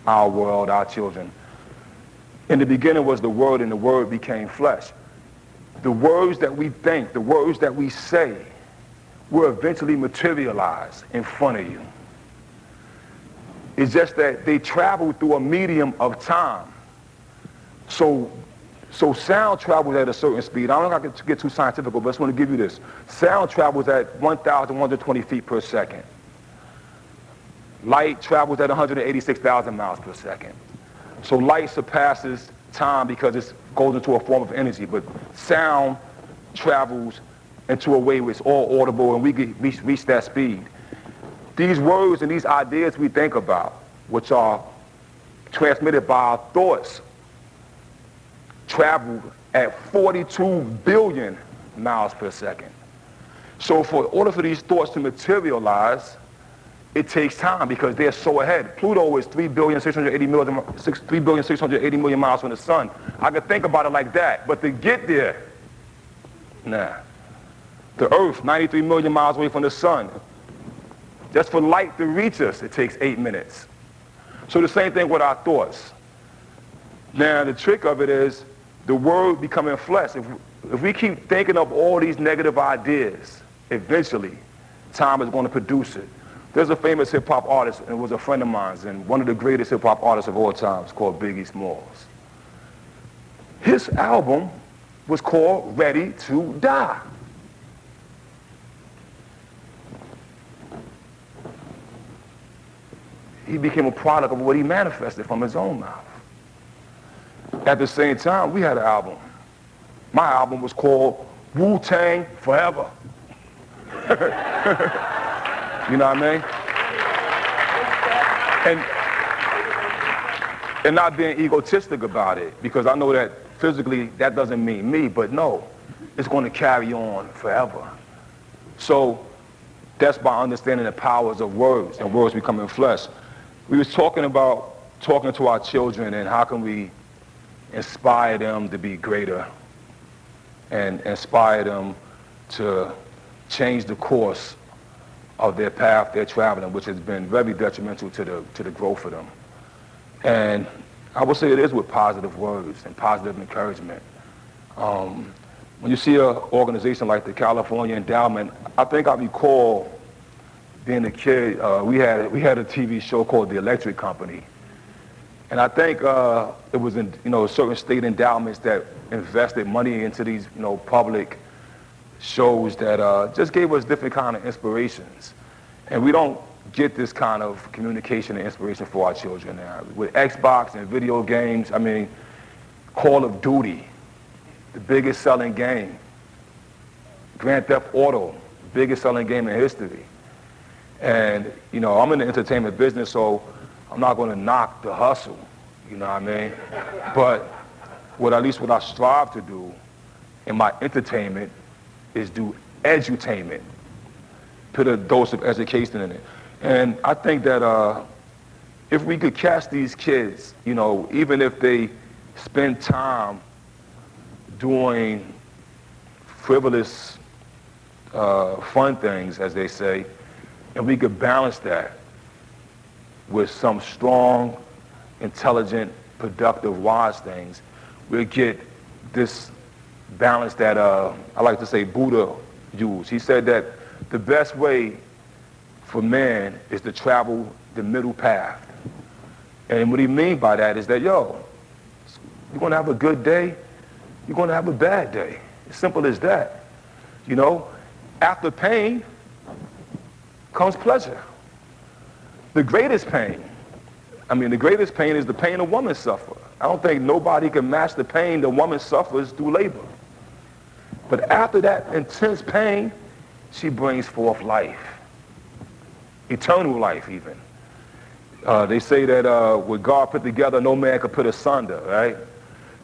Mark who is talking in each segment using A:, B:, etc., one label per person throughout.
A: our world, our children. In the beginning was the Word, and the Word became flesh. The words that we think, the words that we say, will eventually materialize in front of you. It's just that they travel through a medium of time. So sound travels at a certain speed. I don't know if I can get too scientific, but I just want to give you this. Sound travels at 1,120 feet per second. Light travels at 186,000 miles per second. So light surpasses time because it goes into a form of energy, but sound travels into a way where it's all audible and we reach that speed. These words and these ideas we think about, which are transmitted by our thoughts, travel at 42 billion miles per second. So in order for these thoughts to materialize, it takes time because they're so ahead. Pluto is 3,680 million miles from the sun. I could think about it like that, but to get there, nah. The Earth, 93 million miles away from the sun. Just for light to reach us, it takes 8 minutes. So the same thing with our thoughts. Now, the trick of it is the word becoming flesh. If we keep thinking of all these negative ideas, eventually, time is going to produce it. There's a famous hip-hop artist, and it was a friend of mine's, and one of the greatest hip-hop artists of all times, called Biggie Smalls. His album was called Ready to Die. He became a product of what he manifested from his own mouth. At the same time, we had an album. My album was called Wu-Tang Forever. You know what I mean? And not being egotistic about it, because I know that physically that doesn't mean me, but no, it's going to carry on forever. So that's by understanding the powers of words and words becoming flesh. We was talking about talking to our children and how can we inspire them to be greater and inspire them to change the course of their path they're traveling, which has been very detrimental to the growth of them. And I would say it is with positive words and positive encouragement. When you see an organization like the California Endowment, I think I recall being a kid, we had a TV show called The Electric Company. And I think it was in certain state endowments that invested money into these public shows that just gave us different kind of inspirations. And we don't get this kind of communication and inspiration for our children now. With Xbox and video games, I mean, Call of Duty, the biggest selling game. Grand Theft Auto, biggest selling game in history. And, I'm in the entertainment business, so I'm not going to knock the hustle, you know what I mean? But at least what I strive to do in my entertainment is do edutainment, put a dose of education in it. And I think that if we could catch these kids, even if they spend time doing frivolous, fun things, as they say, and we could balance that with some strong, intelligent, productive, wise things, we'll get this balance that I like to say Buddha used. He said that the best way for man is to travel the middle path. And what he means by that is that, you're going to have a good day, you're going to have a bad day. As simple as that. After pain comes pleasure. The greatest pain is the pain a woman suffers. I don't think nobody can match the pain the woman suffers through labor. But after that intense pain, she brings forth life. Eternal life, even. They say that what God put together, no man could put asunder, right?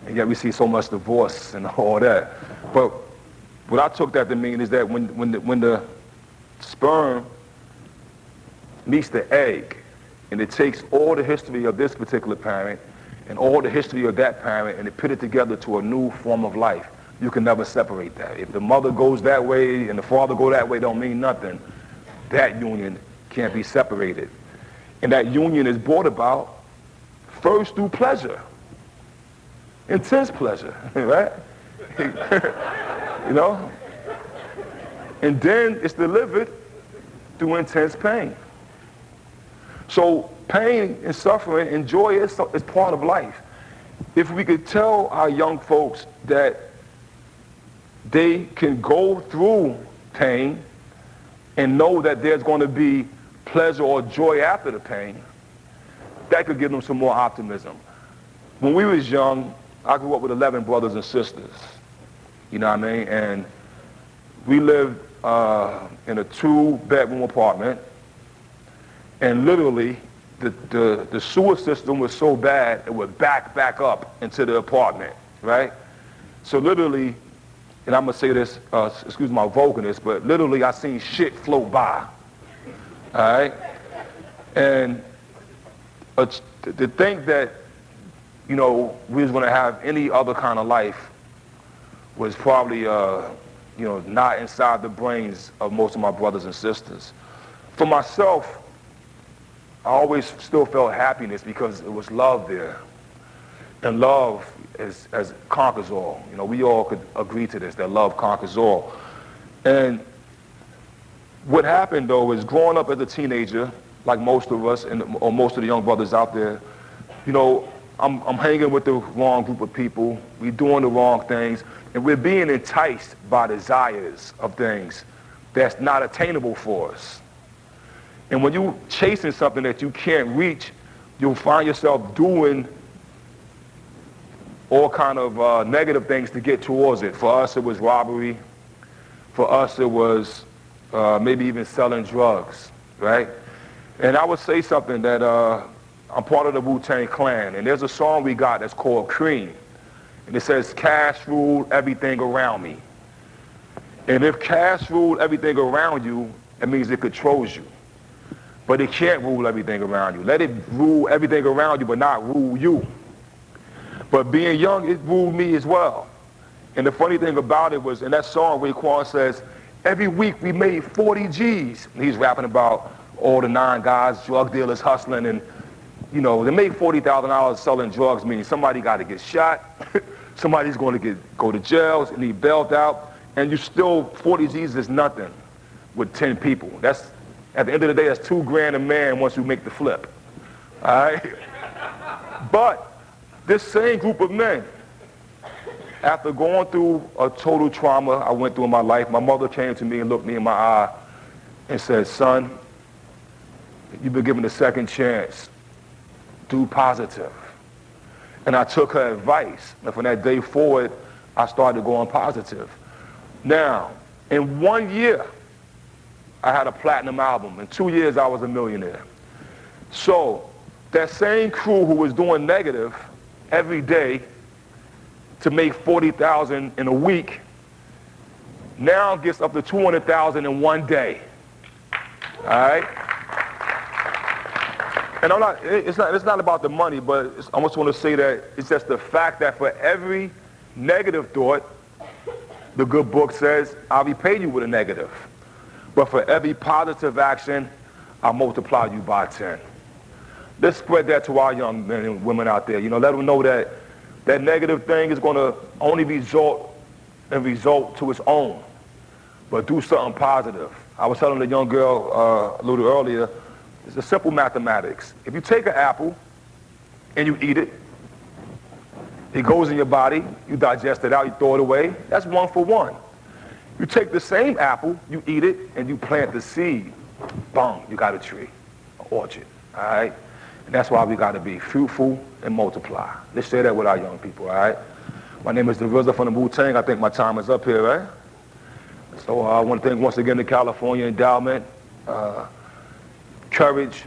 A: And yet we see so much divorce and all that. But what I took that to mean is that when the sperm meets the egg, and it takes all the history of this particular parent and all the history of that parent, and it put it together to a new form of life, you can never separate that. If the mother goes that way and the father go that way, don't mean nothing. That union can't be separated. And that union is brought about first through pleasure, intense pleasure, right? You know? And then it's delivered through intense pain. So pain and suffering and joy is part of life. If we could tell our young folks that they can go through pain and know that there's going to be pleasure or joy after the pain, that could give them some more optimism. When we was young, I grew up with 11 brothers and sisters, you know what I mean? And we lived in a 2-bedroom apartment, and literally the sewer system was so bad it would back up into the apartment, right? So literally, and I'm gonna say this, excuse my vulgarness, but literally I seen shit float by, all right? And to think that, you know, we was gonna have any other kind of life was probably, you know, not inside the brains of most of my brothers and sisters. For myself, I always still felt happiness because it was love there. And love as conquers all. You know, we all could agree to this, that love conquers all. And what happened though is growing up as a teenager, like most of us, or most of the young brothers out there, you know, I'm hanging with the wrong group of people, we're doing the wrong things, and we're being enticed by desires of things that's not attainable for us. And when you're chasing something that you can't reach, you'll find yourself doing all kind of negative things to get towards it. For us, it was robbery. For us, it was maybe even selling drugs, right? And I would say something that I'm part of the Wu-Tang Clan, and there's a song we got that's called C.R.E.A.M. And it says, cash ruled everything around me. And if cash ruled everything around you, it means it controls you. But it can't rule everything around you. Let it rule everything around you, but not rule you. But being young, it ruled me as well. And the funny thing about it was, in that song, Raekwon says, every week we made 40 G's. And he's rapping about all the 9 guys, drug dealers hustling, and, you know, they make $40,000 selling drugs, meaning somebody got to get shot, somebody's going to go to jail, and he bailed out, and you still, 40 G's is nothing with 10 people. That's, at the end of the day, that's $2,000 a man once you make the flip, all right? But this same group of men, after going through a total trauma I went through in my life, my mother came to me and looked me in my eye and said, son, you've been given a second chance. Do positive. And I took her advice. And from that day forward, I started going positive. Now, in 1 year, I had a platinum album. In 2 years, I was a millionaire. So that same crew who was doing negative every day to make 40,000 in a week now gets up to 200,000 in 1 day. All right? And it's not about the money, but I just want to say that it's just the fact that for every negative thought, the good book says, I'll repay you with a negative. But for every positive action, I'll multiply you by 10. Let's spread that to our young men and women out there. You know, let them know that that negative thing is going to only result to its own. But do something positive. I was telling the young girl a little earlier, it's a simple mathematics. If you take an apple and you eat it, it goes in your body, you digest it out, you throw it away, that's 1 for 1. You take the same apple, you eat it, and you plant the seed. Boom, you got a tree, an orchard, all right? And that's why we got to be fruitful and multiply. Let's share that with our young people, all right? My name is RZA from the Wu-Tang. I think my time is up here, right? So I want to thank once again the California Endowment. Courage,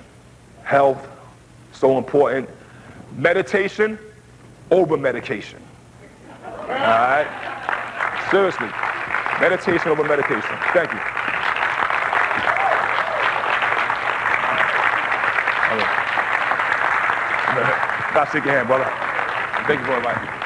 A: health, so important. Meditation over medication. All right? Seriously. Meditation over medication. Thank you. All right. I'll shake your hand, brother. Thank you for inviting me.